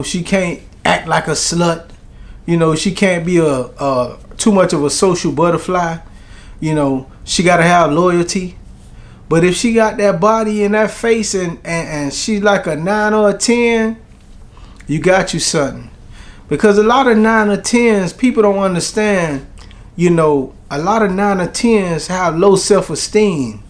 she can't act like a slut. You know, she can't be a too much of a social butterfly. You know, she gotta have loyalty. But if she got that body and that face and she's like a 9 or a 10, you got you something. Because a lot of 9 or 10s, people don't understand, you know, a lot of 9 or 10s have low self-esteem.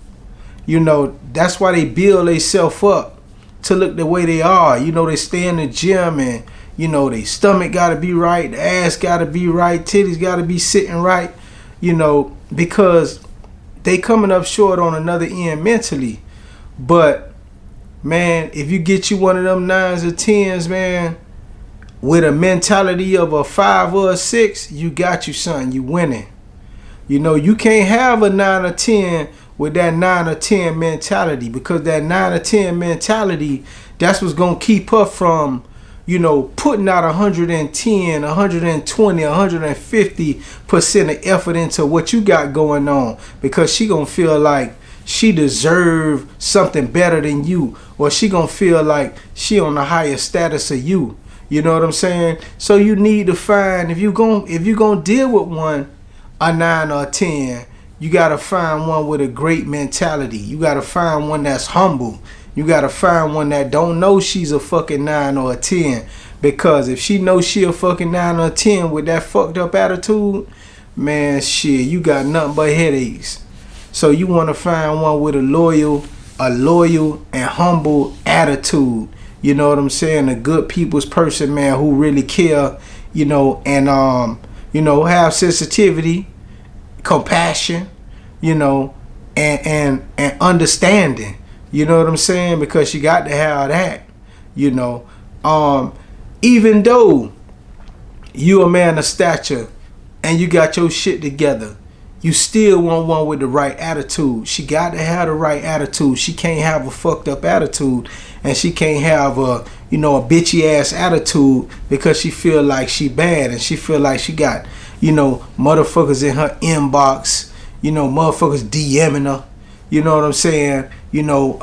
You know, that's why they build themselves up to look the way they are. You know, they stay in the gym and, you know, their stomach got to be right, the ass got to be right, titties got to be sitting right, you know, because they coming up short on another end mentally. But, man, if you get you one of them 9s or 10s, man, with a mentality of a 5 or a 6, you got you something. You winning. You know, you can't have a 9 or 10 with that 9 or 10 mentality, because that 9 or 10 mentality, that's what's going to keep her from, you know, putting out 110, 120, 150% of effort into what you got going on, because she going to feel like she deserve something better than you, or she going to feel like she on the higher status of you. You know what I'm saying? So you need to find, if you gonna deal with one, a 9 or a 10, you gotta find one with a great mentality. You gotta find one that's humble. You gotta find one that don't know she's a fucking 9 or a 10. Because if she knows she a fucking 9 or a 10 with that fucked up attitude, man, shit, you got nothing but headaches. So you wanna find one with a loyal and humble attitude. You know what I'm saying? A good people's person, man, who really care, you know, and you know, have sensitivity, compassion, you know, and understanding. You know what I'm saying? Because you got to have that, you know. Even though you a man of stature and you got your shit together, you still want one with the right attitude. She got to have the right attitude. She can't have a fucked up attitude, and she can't have a, you know, a bitchy ass attitude because she feel like she bad and she feel like she got, you know, motherfuckers in her inbox, you know, motherfuckers DMing her, you know what I'm saying, you know,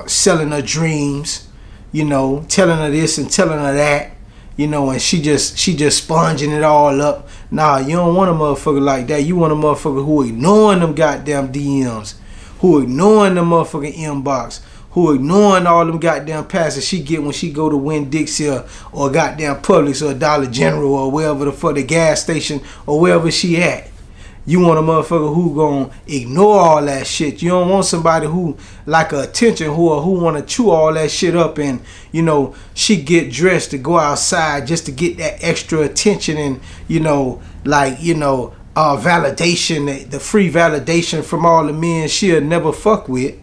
selling her dreams, you know, telling her this and telling her that, you know, and she just sponging it all up. Nah, you don't want a motherfucker like that. You want a motherfucker who ignoring them goddamn DMs, who ignoring the motherfucking inbox, who ignoring all them goddamn passes she get when she go to Winn-Dixie or goddamn Publix or Dollar General or wherever the fuck, the gas station or wherever she at. You want a motherfucker who gon' ignore all that shit. You don't want somebody who like a attention whore who want to chew all that shit up, and, you know, she get dressed to go outside just to get that extra attention and, you know, like, you know, validation, the free validation from all the men she'll never fuck with,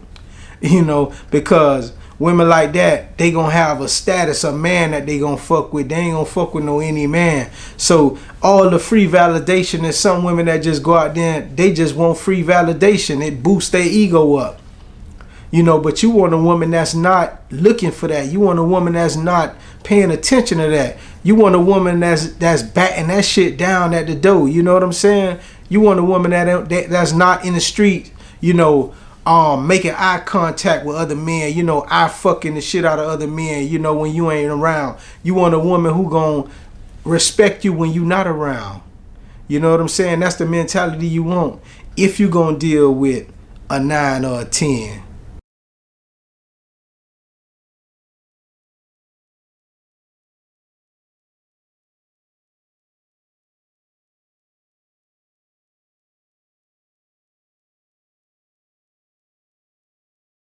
you know, because women like that, they gonna have a status, a man that they gonna fuck with. They ain't gonna fuck with no any man. So all the free validation, and some women that just go out there, they just want free validation. It boosts their ego up, you know. But you want a woman that's not looking for that. You want a woman that's not paying attention to that. You want a woman that's batting that shit down at the door. You know what I'm saying? You want a woman that's not in the street, you know, making eye contact with other men, you know, eye fucking the shit out of other men, you know, when you ain't around. You want a woman who gon' respect you when you not around. You know what I'm saying? That's the mentality you want if you gonna deal with a 9 or a 10.